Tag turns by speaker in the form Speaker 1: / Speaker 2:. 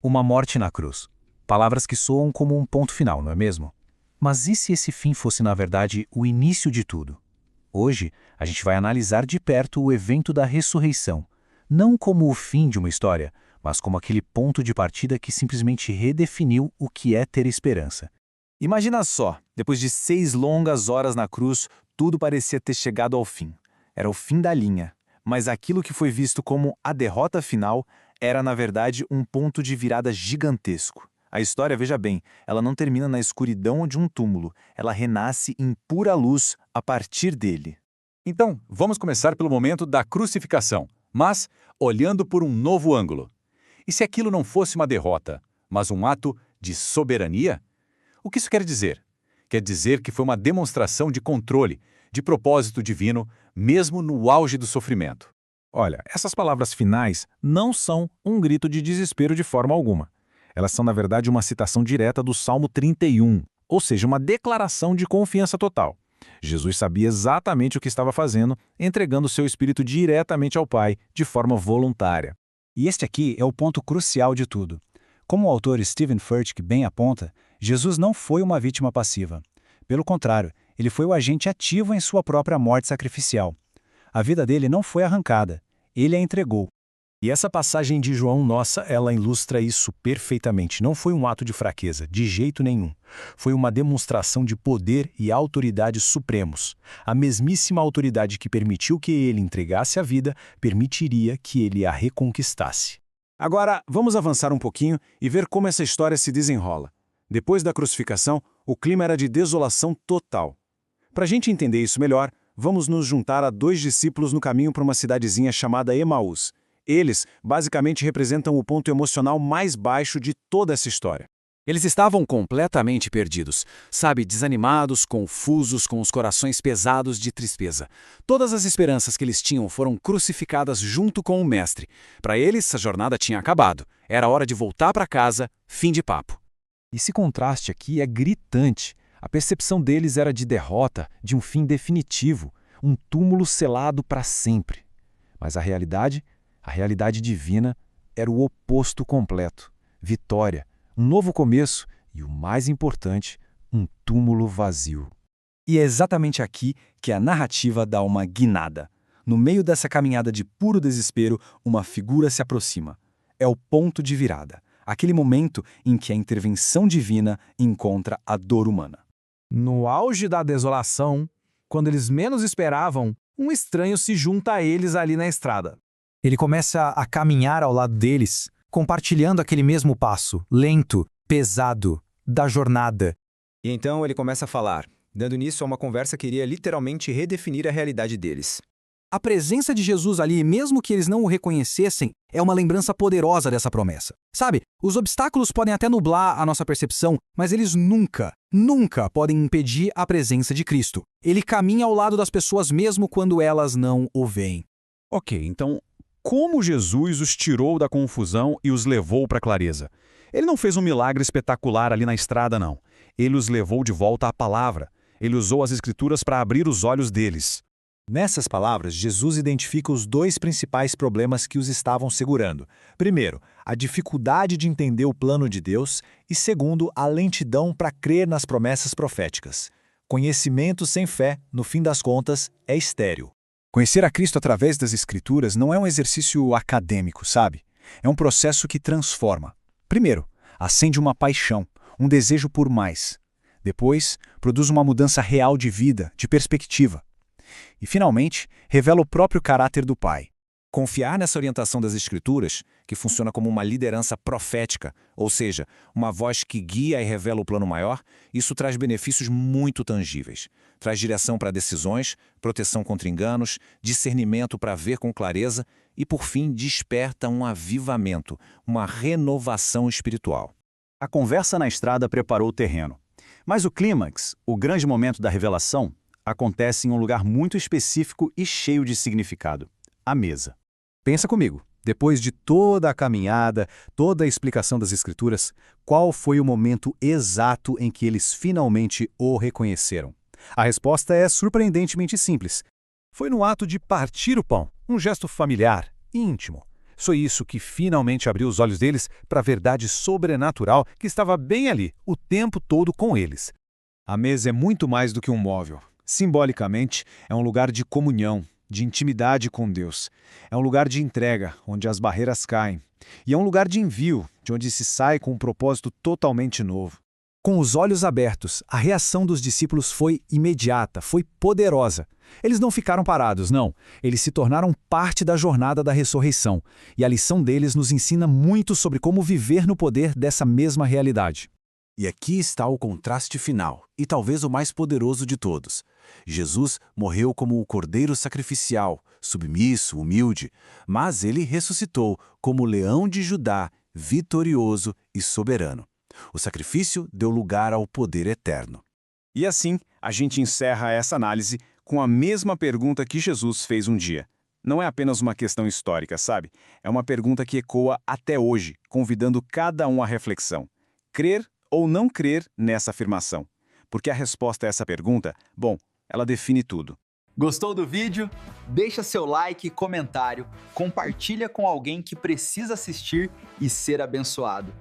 Speaker 1: Uma morte na cruz. Palavras que soam como um ponto final, não é mesmo? Mas e se esse fim fosse, na verdade, o início de tudo? Hoje, a gente vai analisar de perto o evento da ressurreição, não como o fim de uma história, mas como aquele ponto de partida que simplesmente redefiniu o que é ter esperança.
Speaker 2: Imagina só, depois de 6 longas horas na cruz, tudo parecia ter chegado ao fim. Era o fim da linha. Mas aquilo que foi visto como a derrota final era, na verdade, um ponto de virada gigantesco. A história, veja bem, ela não termina na escuridão de um túmulo, ela renasce em pura luz a partir dele.
Speaker 3: Então, vamos começar pelo momento da crucificação, mas olhando por um novo ângulo. E se aquilo não fosse uma derrota, mas um ato de soberania? O que isso quer dizer? Quer dizer que foi uma demonstração de controle, de propósito divino, mesmo no auge do sofrimento.
Speaker 4: Olha, essas palavras finais não são um grito de desespero de forma alguma. Elas são, na verdade, uma citação direta do Salmo 31, ou seja, uma declaração de confiança total. Jesus sabia exatamente o que estava fazendo, entregando seu espírito diretamente ao Pai, de forma voluntária.
Speaker 1: E este aqui é o ponto crucial de tudo. Como o autor Stephen Furtick bem aponta, Jesus não foi uma vítima passiva. Pelo contrário, ele foi o agente ativo em sua própria morte sacrificial. A vida dele não foi arrancada, ele a entregou.
Speaker 4: E essa passagem de João, nossa, ela ilustra isso perfeitamente. Não foi um ato de fraqueza, de jeito nenhum. Foi uma demonstração de poder e autoridade supremos. A mesmíssima autoridade que permitiu que ele entregasse a vida, permitiria que ele a reconquistasse. Agora, vamos avançar um pouquinho e ver como essa história se desenrola. Depois da crucificação, o clima era de desolação total. Para a gente entender isso melhor, vamos nos juntar a 2 discípulos no caminho para uma cidadezinha chamada Emaús. Eles, basicamente, representam o ponto emocional mais baixo de toda essa história.
Speaker 5: Eles estavam completamente perdidos, sabe, desanimados, confusos, com os corações pesados de tristeza. Todas as esperanças que eles tinham foram crucificadas junto com o Mestre. Para eles, a jornada tinha acabado. Era hora de voltar para casa, fim de papo.
Speaker 4: Esse contraste aqui é gritante. A percepção deles era de derrota, de um fim definitivo, um túmulo selado para sempre. Mas a realidade divina, era o oposto completo. Vitória, um novo começo e, o mais importante, um túmulo vazio.
Speaker 2: E é exatamente aqui que a narrativa dá uma guinada. No meio dessa caminhada de puro desespero, uma figura se aproxima. É o ponto de virada, aquele momento em que a intervenção divina encontra a dor humana.
Speaker 6: No auge da desolação, quando eles menos esperavam, um estranho se junta a eles ali na estrada.
Speaker 1: Ele começa a caminhar ao lado deles, compartilhando aquele mesmo passo, lento, pesado, da jornada.
Speaker 7: E então ele começa a falar, dando início a uma conversa que iria literalmente redefinir a realidade deles.
Speaker 1: A presença de Jesus ali, mesmo que eles não o reconhecessem, é uma lembrança poderosa dessa promessa. Sabe, os obstáculos podem até nublar a nossa percepção, mas eles nunca podem impedir a presença de Cristo. Ele caminha ao lado das pessoas mesmo quando elas não o veem.
Speaker 3: Ok, então, como Jesus os tirou da confusão e os levou para a clareza? Ele não fez um milagre espetacular ali na estrada, não. Ele os levou de volta à palavra. Ele usou as Escrituras para abrir os olhos deles.
Speaker 1: Nessas palavras, Jesus identifica os 2 principais problemas que os estavam segurando. Primeiro, a dificuldade de entender o plano de Deus e, segundo, a lentidão para crer nas promessas proféticas. Conhecimento sem fé, no fim das contas, é estéril.
Speaker 4: Conhecer a Cristo através das Escrituras não é um exercício acadêmico, sabe? É um processo que transforma. Primeiro, acende uma paixão, um desejo por mais. Depois, produz uma mudança real de vida, de perspectiva. E, finalmente, revela o próprio caráter do Pai.
Speaker 2: Confiar nessa orientação das Escrituras, que funciona como uma liderança profética, ou seja, uma voz que guia e revela o plano maior, isso traz benefícios muito tangíveis. Traz direção para decisões, proteção contra enganos, discernimento para ver com clareza e, por fim, desperta um avivamento, uma renovação espiritual.
Speaker 8: A conversa na estrada preparou o terreno. Mas o clímax, o grande momento da revelação, acontece em um lugar muito específico e cheio de significado: a mesa.
Speaker 4: Pensa comigo, depois de toda a caminhada, toda a explicação das Escrituras, qual foi o momento exato em que eles finalmente o reconheceram? A resposta é surpreendentemente simples. Foi no ato de partir o pão, um gesto familiar, íntimo.
Speaker 3: Foi isso que finalmente abriu os olhos deles para a verdade sobrenatural que estava bem ali, o tempo todo com eles.
Speaker 2: A mesa é muito mais do que um móvel. Simbolicamente, é um lugar de comunhão, de intimidade com Deus. É um lugar de entrega, onde as barreiras caem. E é um lugar de envio, de onde se sai com um propósito totalmente novo.
Speaker 4: Com os olhos abertos, a reação dos discípulos foi imediata, foi poderosa. Eles não ficaram parados, não. Eles se tornaram parte da jornada da ressurreição. E a lição deles nos ensina muito sobre como viver no poder dessa mesma realidade.
Speaker 5: E aqui está o contraste final, e talvez o mais poderoso de todos. Jesus morreu como o cordeiro sacrificial, submisso, humilde, mas ele ressuscitou como o leão de Judá, vitorioso e soberano. O sacrifício deu lugar ao poder eterno.
Speaker 2: E assim, a gente encerra essa análise com a mesma pergunta que Jesus fez um dia. Não é apenas uma questão histórica, sabe? É uma pergunta que ecoa até hoje, convidando cada um à reflexão. Crer ou não crer nessa afirmação? Porque a resposta a essa pergunta, bom, ela define tudo.
Speaker 9: Gostou do vídeo? Deixa seu like e comentário, compartilha com alguém que precisa assistir e ser abençoado.